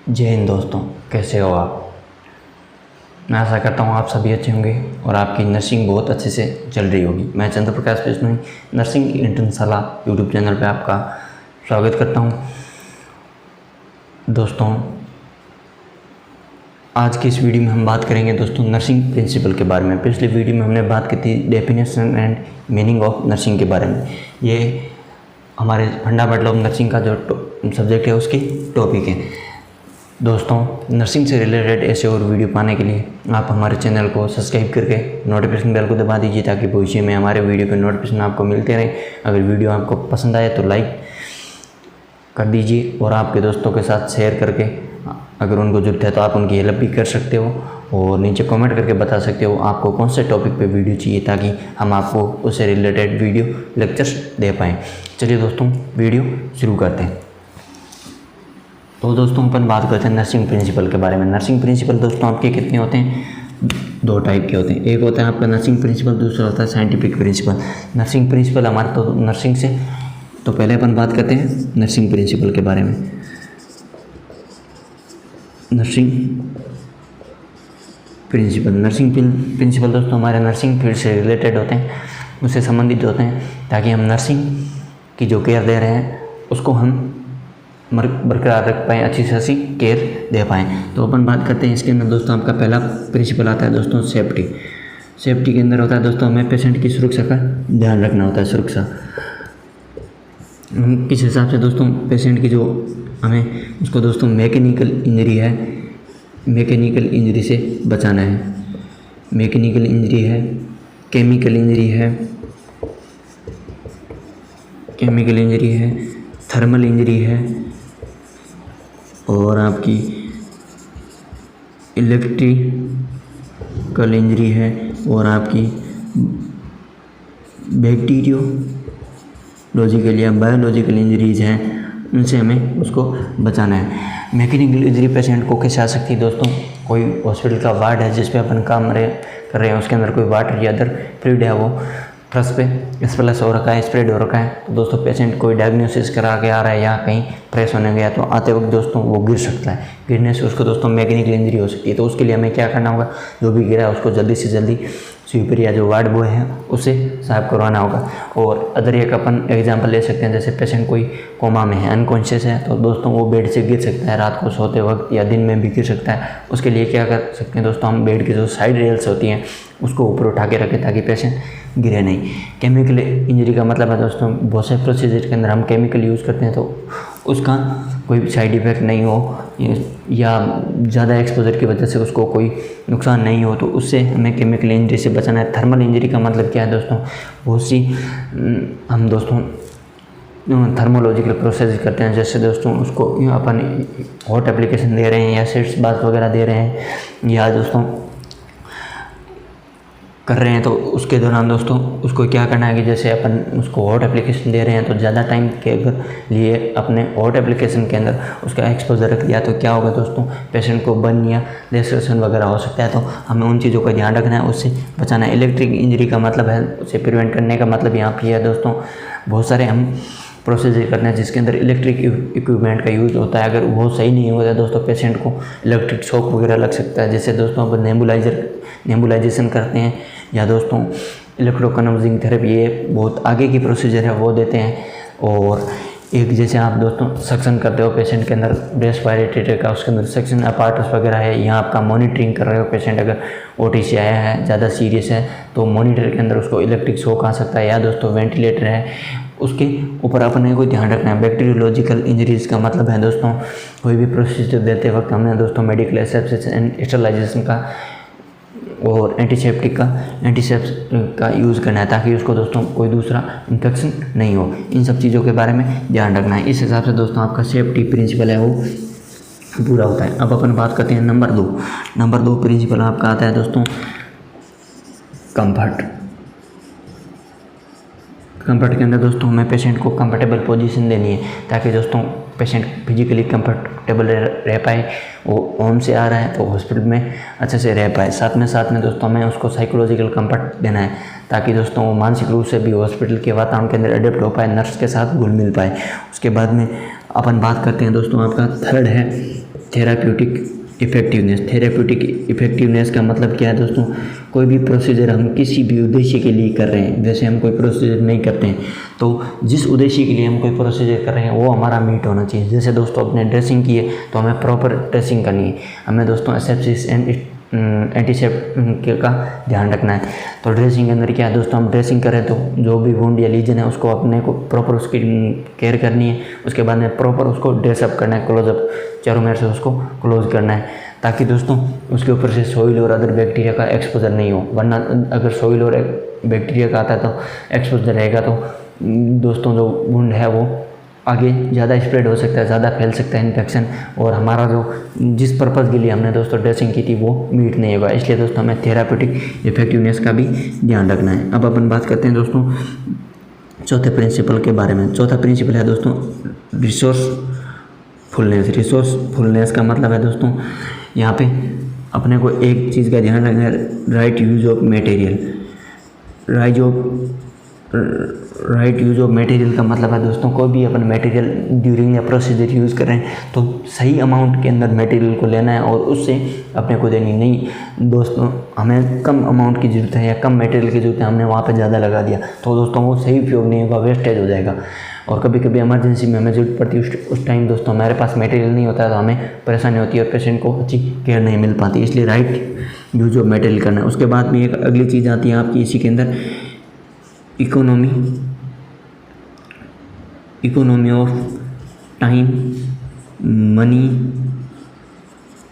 जय हिंद दोस्तों, कैसे हो आप। मैं आशा करता हूँ आप सभी अच्छे होंगे और आपकी नर्सिंग बहुत अच्छे से चल रही होगी। मैं Chandra Prakash Bishnoi nursing Internshala YouTube channel पे आपका स्वागत करता हूँ। दोस्तों, आज की इस वीडियो में हम बात करेंगे दोस्तों नर्सिंग प्रिंसिपल के बारे में। पिछले वीडियो में हमने बात की थी definition and meaning of nursing के बारे में। ये हमारे फंडामेंटल ऑफ नर्सिंग का जो सब्जेक्ट है उसकी टॉपिक है। दोस्तों, नर्सिंग से रिलेटेड ऐसे और वीडियो पाने के लिए आप हमारे चैनल को सब्सक्राइब करके नोटिफिकेशन बेल को दबा दीजिए ताकि भविष्य में हमारे वीडियो के नोटिफिकेशन आपको मिलते रहें। अगर वीडियो आपको पसंद आए तो लाइक कर दीजिए और आपके दोस्तों के साथ शेयर करके अगर उनको ज़रूरत है तो आप उनकी हेल्प भी कर सकते हो और नीचे कमेंट करके बता सकते हो आपको कौन से टॉपिक पे वीडियो चाहिए ताकि हम आपको उससे रिलेटेड वीडियो लेक्चर्स दे पाएँ। चलिए दोस्तों, वीडियो शुरू करते हैं। तो दोस्तों, अपन बात करते हैं नर्सिंग प्रिंसिपल के बारे में। नर्सिंग प्रिंसिपल दोस्तों आपके कितने होते हैं? दो टाइप के होते हैं। एक होता है आपका नर्सिंग प्रिंसिपल, दूसरा होता है साइंटिफिक प्रिंसिपल। नर्सिंग प्रिंसिपल हमारे तो नर्सिंग से तो पहले अपन बात करते हैं नर्सिंग प्रिंसिपल के बारे में। नर्सिंग प्रिंसिपल दोस्तों हमारे नर्सिंग फील्ड से रिलेटेड होते हैं, उससे संबंधित होते हैं ताकि हम नर्सिंग की जो केयर दे रहे हैं उसको हम बरकरार रख पाएँ, अच्छी से अच्छी केयर दे पाएँ। तो अपन बात करते हैं इसके अंदर दोस्तों आपका पहला प्रिंसिपल आता है दोस्तों सेफ्टी। सेफ्टी के अंदर होता है दोस्तों हमें पेशेंट की सुरक्षा का ध्यान रखना होता है। सुरक्षा हम किस हिसाब से दोस्तों पेशेंट की जो हमें उसको दोस्तों मैकेनिकल इंजरी है, मैकेनिकल इंजरी से बचाना है। मैकेनिकल इंजरी है, केमिकल इंजरी है, थर्मल इंजरी है और आपकी इलेक्ट्रिकल इंजरी है और आपकी बैक्टीरियोलॉजिकल या बायोलॉजिकल इंजरीज हैं, उनसे हमें उसको बचाना है। मैकेनिकल इंजरी पेशेंट को कैसे आ सकती है दोस्तों? कोई हॉस्पिटल का वार्ड है जिस पे अपन काम कर रहे हैं, उसके अंदर कोई वाटर या अदर फ्लूइड है, वो फर्स्ट पे स्प्लश हो रखा है, स्प्रेड हो रखा है, तो दोस्तों पेशेंट कोई डायग्नोसिस करा के आ रहा है या कहीं प्रेस होने गया तो आते वक्त दोस्तों वो गिर सकता है। गिरने से उसको दोस्तों मैकेनिकल इंजरी हो सकती है। तो उसके लिए हमें क्या करना होगा? जो भी गिरा है उसको जल्दी से जल्दी स्वीपर या जो वार्ड बॉय है उससे साफ करवाना होगा। और अदर एक अपन एग्जांपल ले सकते हैं, जैसे पेशेंट कोई कोमा में है, अनकॉन्शियस है, तो दोस्तों वो बेड से गिर सकता है, रात को सोते वक्त या दिन में भी गिर सकता है। उसके लिए क्या कर सकते हैं दोस्तों? हम बेड की जो साइड रेल्स होती हैं उसको ऊपर उठा के रखें ताकि पेशेंट गिरे नहीं। केमिकल इंजरी का मतलब है दोस्तों बहुत से प्रोसीजर के अंदर हम केमिकल यूज़ करते हैं तो उसका कोई साइड इफ़ेक्ट नहीं हो या ज़्यादा एक्सपोजर की वजह से उसको कोई नुकसान नहीं हो, तो उससे हमें केमिकल इंजरी से बचाना है। थर्मल इंजरी का मतलब क्या है दोस्तों? बहुत सी हम दोस्तों थर्मोलॉजिकल प्रोसेस करते हैं, जैसे दोस्तों उसको अपन हॉट एप्लीकेशन दे रहे हैं या सीट्स बाथ वगैरह दे रहे हैं या दोस्तों कर रहे हैं, तो उसके दौरान दोस्तों उसको क्या करना है कि जैसे अपन उसको हॉट एप्लीकेशन दे रहे हैं तो ज़्यादा टाइम के लिए अपने हॉट एप्लीकेशन के अंदर उसका एक्सपोजर रख दिया तो क्या होगा दोस्तों? पेशेंट को बर्न या लेसरेशन वगैरह हो सकता है। तो हमें उन चीज़ों का ध्यान रखना है, उससे बचाना है। इलेक्ट्रिक इंजरी का मतलब है उसे प्रिवेंट करने का मतलब यहाँ पर है दोस्तों बहुत सारे हम प्रोसीजर करते हैं जिसके अंदर इलेक्ट्रिक इक्विपमेंट का यूज़ होता है। अगर वो सही नहीं होता है दोस्तों पेशेंट को इलेक्ट्रिक शॉक वगैरह लग सकता है। जैसे दोस्तों अपन नेबुलाइजेशन करते हैं या दोस्तों इलेक्ट्रोकन्वर्जिंग थेरेपी, ये बहुत आगे की प्रोसीजर है, वो देते हैं। और एक जैसे आप दोस्तों सक्शन करते हो पेशेंट के अंदर रेस्पिरेटर का, उसके अंदर सक्शन अपार्टस वगैरह है, यहाँ आपका मॉनिटरिंग कर रहे हो। पेशेंट अगर ओटी से आया है, ज़्यादा सीरियस है, तो मॉनिटर के अंदर उसको इलेक्ट्रिक शॉक आ सकता है या दोस्तों वेंटिलेटर है, उसके ऊपर अपने को ध्यान रखना है। बैक्टीरियोलॉजिकल इंजरीज का मतलब है दोस्तों कोई भी प्रोसीजर देते वक्त हमने दोस्तों मेडिकल एसेप्सिस एंड स्टरलाइजेशन का और एंटीसेप्टिक का यूज़ करना है ताकि उसको दोस्तों कोई दूसरा इन्फेक्शन नहीं हो। इन सब चीज़ों के बारे में ध्यान रखना है। इस हिसाब से दोस्तों आपका सेफ्टी प्रिंसिपल है वो पूरा होता है। अब अपन बात करते हैं नंबर 2 प्रिंसिपल आपका आता है दोस्तों कंफर्ट के अंदर दोस्तों हमें पेशेंट को कंफर्टेबल पोजीशन देनी है ताकि दोस्तों पेशेंट फिजिकली कंफर्टेबल रह पाए। वो होम से आ रहा है तो हॉस्पिटल में अच्छे से रह पाए। साथ में दोस्तों हमें उसको साइकोलॉजिकल कंफर्ट देना है ताकि दोस्तों वो मानसिक रूप से भी हॉस्पिटल के वातावरण के अंदर अडेप्ट हो पाए, नर्स के साथ घुल मिल पाए। उसके बाद में अपन बात करते हैं दोस्तों आपका थर्ड है थेराप्यूटिक इफ़ेक्टिवनेस का मतलब क्या है दोस्तों, कोई भी प्रोसीजर हम किसी भी उद्देश्य के लिए कर रहे हैं, जैसे हम कोई प्रोसीजर नहीं करते हैं तो जिस उद्देश्य के लिए हम कोई प्रोसीजर कर रहे हैं वो हमारा मीट होना चाहिए। जैसे दोस्तों अपने ड्रेसिंग की है तो हमें प्रॉपर ड्रेसिंग करनी है, हमें दोस्तों एसेप्सिस एंड एंटीसेप्टिक का ध्यान रखना है। तो ड्रेसिंग के अंदर क्या है दोस्तों, हम ड्रेसिंग करें तो जो भी वुंड या लीजन है उसको अपने को प्रॉपर उसकी केयर करनी है। उसके बाद में प्रॉपर उसको ड्रेसअप करना है, क्लोजअप चारों मेर से उसको क्लोज करना है, ताकि दोस्तों उसके ऊपर से सोइल और अदर बैक्टीरिया का एक्सपोजर नहीं हो। वरना अगर सोइल और बैक्टीरिया का आता है तो एक्सपोजर रहेगा तो दोस्तों जो वुंड है वो आगे ज़्यादा स्प्रेड हो सकता है, ज़्यादा फैल सकता है इन्फेक्शन, और हमारा जो जिस पर्पज़ के लिए हमने दोस्तों ड्रेसिंग की थी वो मीट नहीं होगा। इसलिए दोस्तों हमें थेराप्यूटिक इफेक्टिवनेस का भी ध्यान रखना है। अब अपन बात करते हैं दोस्तों चौथे प्रिंसिपल के बारे में। चौथा प्रिंसिपल है दोस्तों रिसोर्सफुलनेस का मतलब है दोस्तों यहाँ पे अपने को एक चीज़ का ध्यान रखना है, right use of material. Right use of material का मतलब है दोस्तों कोई भी अपन मटेरियल ड्यूरिंग या प्रोसीजर यूज़ कर रहे हैं तो सही अमाउंट के अंदर मटेरियल को लेना है और उससे अपने को देनी नहीं। दोस्तों हमें कम अमाउंट की ज़रूरत है या कम मटेरियल की ज़रूरत है, हमने वहाँ पे ज़्यादा लगा दिया तो दोस्तों वो सही उपयोग नहीं होगा, वेस्टेज हो जाएगा। और कभी कभी इमरजेंसी में हमें ज़रूरत पड़ती है, उस टाइम दोस्तों हमारे पास मटेरियल नहीं होता है तो हमें परेशानी होती है और पेशेंट को अच्छी केयर नहीं मिल पाती। इसलिए राइट यूज ऑफ मटेरियल करना है। उसके बाद में एक अगली चीज़ आती है आपकी इसी के अंदर, economy of time, money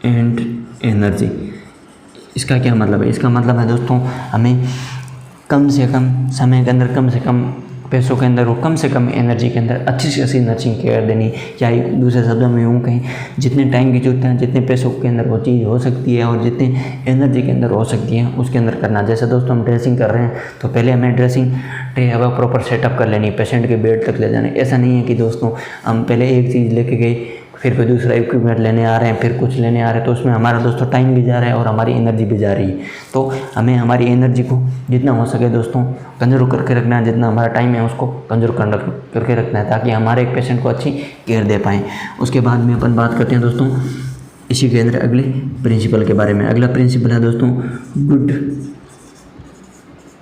and energy. इसका क्या मतलब है? इसका मतलब है दोस्तों हमें कम से कम समय के अंदर कम से कम पैसों के अंदर और कम से कम एनर्जी के अंदर अच्छी से अच्छी नर्सिंग केयर देनी। या दूसरे शब्दों में यूँ कहीं जितने टाइम की जरूरत है, जितने पैसों के अंदर वो चीज़ हो सकती है और जितनी एनर्जी के अंदर हो सकती है उसके अंदर करना। जैसे दोस्तों हम ड्रेसिंग कर रहे हैं तो पहले हमें ड्रेसिंग ट्रे है वह प्रॉपर सेटअप कर लेनी, पेशेंट के बेड तक ले जाना। ऐसा नहीं है कि दोस्तों हम पहले एक चीज़ लेके गए फिर कोई दूसरा इक्विपमेंट लेने आ रहे हैं, फिर कुछ लेने आ रहे हैं, तो उसमें हमारा दोस्तों टाइम भी जा रहा है और हमारी एनर्जी भी जा रही है। तो हमें हमारी एनर्जी को जितना हो सके दोस्तों कंजर्व करके रखना है, जितना हमारा टाइम है उसको कंजर्व करके रखना है ताकि हमारे एक पेशेंट को अच्छी केयर दे पाएँ। उसके बाद में अपन बात करते हैं दोस्तों इसी के अंदर अगले प्रिंसिपल के बारे में। अगला प्रिंसिपल है दोस्तों गुड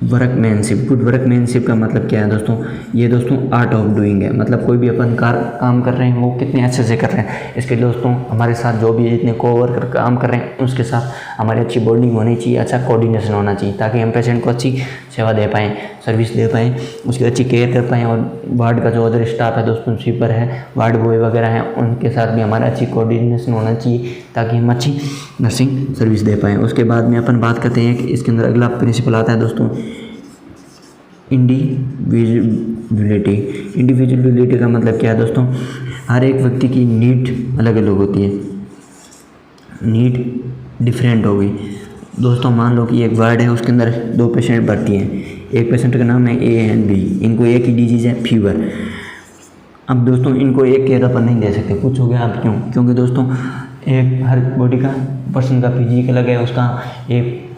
वर्कमैनशिप। गुड वर्कमैनशिप का मतलब क्या है दोस्तों? ये दोस्तों आर्ट ऑफ डूइंग है। मतलब कोई भी अपन काम कर रहे हैं वो कितने अच्छे से कर रहे हैं। इसके लिए दोस्तों हमारे साथ जो भी जितने कोवर्कर काम कर रहे हैं उसके साथ हमारी अच्छी बॉन्डिंग होनी चाहिए, अच्छा कोऑर्डिनेशन होना चाहिए ताकि हम पेशेंट को अच्छी सेवा दे पाएँ, सर्विस दे पाएँ, उसकी अच्छी केयर कर पाएँ। और वार्ड का जो अदर स्टाफ है दोस्तों, स्वीपर है, वार्ड बॉय वगैरह हैं, उनके साथ भी हमारा अच्छी कोऑर्डिनेशन होना चाहिए ताकि हम अच्छी नर्सिंग सर्विस दे पाएँ। उसके बाद में अपन बात करते हैं कि इसके अंदर अगला प्रिंसिपल आता है दोस्तों इंडिविजुअलिटी। इंडिविजुअलिटी का मतलब क्या है दोस्तों? हर एक व्यक्ति की नीड अलग अलग होती है, नीड डिफरेंट होगी। दोस्तों मान लो कि एक वार्ड है उसके अंदर 2 पेशेंट भर्ती हैं, एक पेशेंट का नाम है ए एंड बी, इनको एक ही डिजीज़ है फीवर। अब दोस्तों इनको एक केयर अपन नहीं दे सकते। पूछोगे आप क्यों? क्योंकि दोस्तों एक हर बॉडी का पर्सन का फिजिक अलग है, उसका एक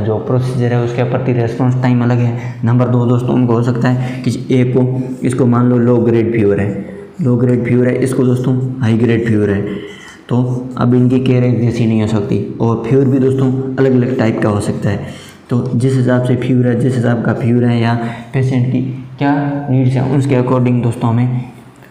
जो प्रोसीजर है उसके प्रति रेस्पॉन्स टाइम अलग है। नंबर 2 दोस्तों उनको हो सकता है कि एक को इसको मान लो लो ग्रेड फीवर है, इसको दोस्तों हाई ग्रेड फीवर है, तो अब इनकी केयर एक जैसी नहीं हो सकती। और फीवर भी दोस्तों अलग अलग टाइप का हो सकता है। तो जिस हिसाब से फीवर है, जिस हिसाब का फीवर है या पेशेंट की क्या नीड्स हैं उसके अकॉर्डिंग दोस्तों हमें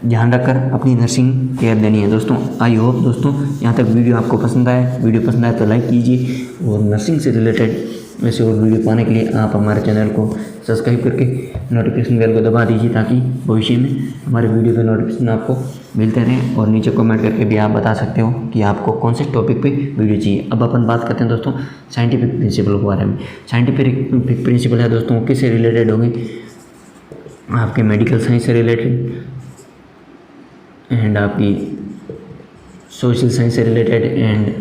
ध्यान रखकर अपनी नर्सिंग केयर देनी है। दोस्तों आई होप दोस्तों यहाँ तक वीडियो आपको पसंद आए। वीडियो पसंद आए तो लाइक कीजिए और नर्सिंग से रिलेटेड वैसे और वीडियो पाने के लिए आप हमारे चैनल को सब्सक्राइब करके नोटिफिकेशन बेल को दबा दीजिए ताकि भविष्य में हमारे वीडियो के नोटिफिकेशन आपको मिलते रहें। और नीचे कमेंट करके भी आप बता सकते हो कि आपको कौन से टॉपिक पे वीडियो चाहिए। अब अपन बात करते हैं दोस्तों साइंटिफिक प्रिंसिपल के बारे में। साइंटिफिक प्रिंसिपल है दोस्तों किससे रिलेटेड होंगे? आपके मेडिकल साइंस से रिलेटेड एंड आपकी सोशल साइंस से रिलेटेड एंड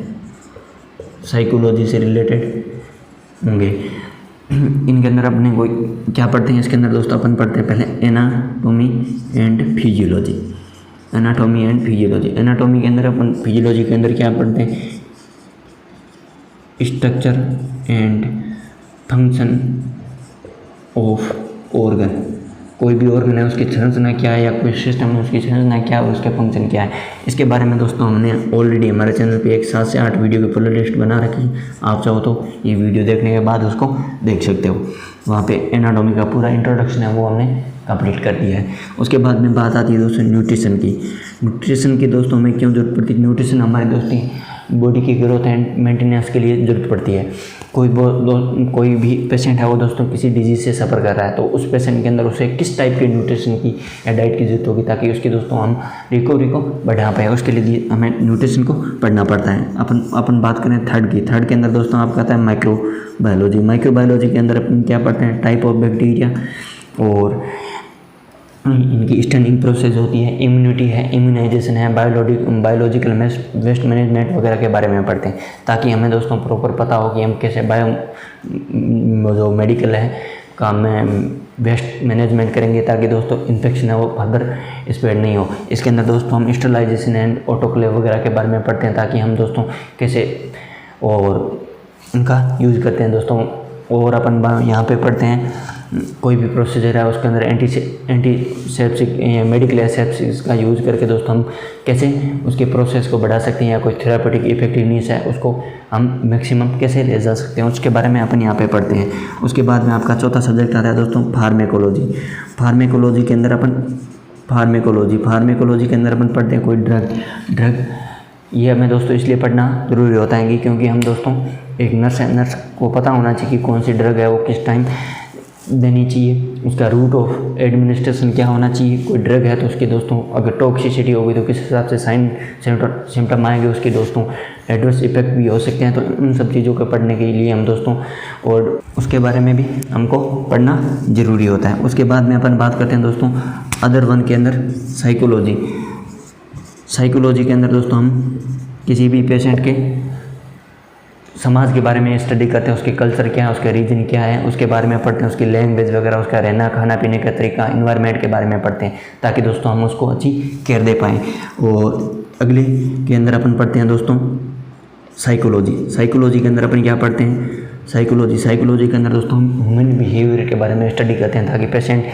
साइकोलॉजी से रिलेटेड होंगे। इनके अंदर अपने कोई क्या पढ़ते हैं? इसके अंदर दोस्तों अपन पढ़ते हैं पहले एनाटॉमी एंड फिजियोलॉजी। एनाटॉमी के अंदर अपन फिजियोलॉजी के अंदर क्या पढ़ते हैं? Structure and function of organ. कोई भी ऑर्गन है उसकी संरचना क्या है, या कोई सिस्टम है उसकी संरचना क्या है, उसके फंक्शन क्या है, इसके बारे में दोस्तों हमने ऑलरेडी हमारे चैनल पे एक 7 से 8 वीडियो की फुल लिस्ट बना रखी है। आप चाहो तो ये वीडियो देखने के बाद उसको देख सकते हो। वहाँ पे एनाटॉमी का पूरा इंट्रोडक्शन है वो हमने कंप्लीट कर दिया है। उसके बाद में बात आती है दोस्तों न्यूट्रिशन की। न्यूट्रिशन की दोस्तों हमें क्यों जरूरत पड़ती है? न्यूट्रिशन हमारे दोस्तों बॉडी की ग्रोथ एंड मेंटेनेंस के लिए ज़रूरत पड़ती है। कोई भी पेशेंट है वो दोस्तों किसी डिजीज़ से सफ़र कर रहा है, तो उस पेशेंट के अंदर उसे किस टाइप की न्यूट्रिशन की या डाइट की ज़रूरत होगी ताकि उसकी दोस्तों हम रिकवरी को बढ़ा पाए। उसके लिए हमें न्यूट्रिशन को पढ़ना पड़ता है। अपन बात करें थर्ड की। थर्ड के अंदर दोस्तों आपका आता है माइक्रोबायोलॉजी। माइक्रोबायोलॉजी के अंदर अपन क्या पढ़ते हैं? टाइप ऑफ बैक्टीरिया और इनकी स्टैंडिंग प्रोसेस होती है, इम्यूनिटी है, इम्यूनाइजेशन है, बायोलॉजिकल वेस्ट मैनेजमेंट वगैरह के बारे में पढ़ते हैं, ताकि हमें दोस्तों प्रॉपर पता हो कि हम कैसे जो मेडिकल है काम में वेस्ट मैनेजमेंट करेंगे, ताकि दोस्तों इन्फेक्शन है वो फर्दर स्प्रेड नहीं हो। इसके अंदर दोस्तों हम स्टरलाइजेशन एंड ऑटोक्लेव वगैरह के बारे में पढ़ते हैं, ताकि हम दोस्तों कैसे और उनका यूज़ करते हैं दोस्तों। और अपन यहाँ पे पढ़ते हैं कोई भी प्रोसीजर है उसके अंदर एंटीसेप्टिक मेडिकल एसेप्सिस का यूज़ करके दोस्तों हम कैसे उसके प्रोसेस को बढ़ा सकते हैं, या कोई थेरापेटिक इफेक्टिवनेस है उसको हम मैक्सिमम कैसे ले जा सकते हैं, उसके बारे में अपन यहाँ पे पढ़ते हैं। उसके बाद में आपका चौथा सब्जेक्ट आता है दोस्तों फार्मेकोलॉजी। फार्मेकोलॉजी के अंदर अपन फार्मेकोलॉजी के अंदर अपन पढ़ते हैं कोई ड्रग। ये हमें दोस्तों इसलिए पढ़ना ज़रूरी होता है कि क्योंकि हम दोस्तों एक नर्स को पता होना चाहिए कि कौन सी ड्रग है वो किस टाइम देनी चाहिए, उसका रूट ऑफ एडमिनिस्ट्रेशन क्या होना चाहिए। कोई ड्रग है तो उसकी दोस्तों अगर टॉक्सिसिटी होगी तो किस हिसाब से साइन सिम्टम आएंगे, उसके दोस्तों एडवर्स इफेक्ट भी हो सकते हैं। तो उन सब चीज़ों को पढ़ने के लिए हम दोस्तों और उसके बारे में भी हमको पढ़ना ज़रूरी होता है। उसके बाद में अपन बात करते हैं दोस्तों अदर वन के अंदर साइकोलॉजी के अंदर दोस्तों हम किसी भी पेशेंट के समाज के बारे में स्टडी करते हैं, उसके कल्चर क्या है, उसका रीजन क्या है, उसके बारे में पढ़ते हैं, उसकी लैंग्वेज वगैरह, उसका रहना खाना पीने का तरीका, इन्वायरमेंट के बारे में पढ़ते हैं, ताकि दोस्तों हम उसको अच्छी केयर दे पाएँ। और अगले के अंदर अपन पढ़ते हैं दोस्तों साइकोलॉजी के अंदर अपन क्या पढ़ते हैं? साइकोलॉजी के अंदर दोस्तों हम ह्यूमन बिहेवियर के बारे में स्टडी करते हैं, ताकि पेशेंट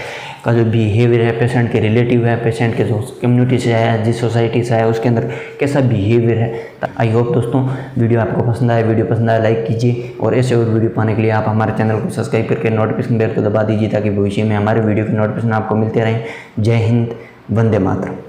का जो बिहेवियर है, पेशेंट के रिलेटिव है, पेशेंट के जो कम्युनिटी से आया है, जिस सोसाइटी से आया है, उसके अंदर कैसा बिहेवियर है। आई होप दोस्तों वीडियो आपको पसंद आया। वीडियो पसंद आया लाइक कीजिए, और ऐसे और वीडियो पाने के लिए आप हमारे चैनल को सब्सक्राइब करके नोटिफिकेशन बेल को दबा दीजिए, ताकि भविष्य में हमारे वीडियो की नोटिफिकेशन आपको मिलते रहें। जय हिंद, वंदे मातरम।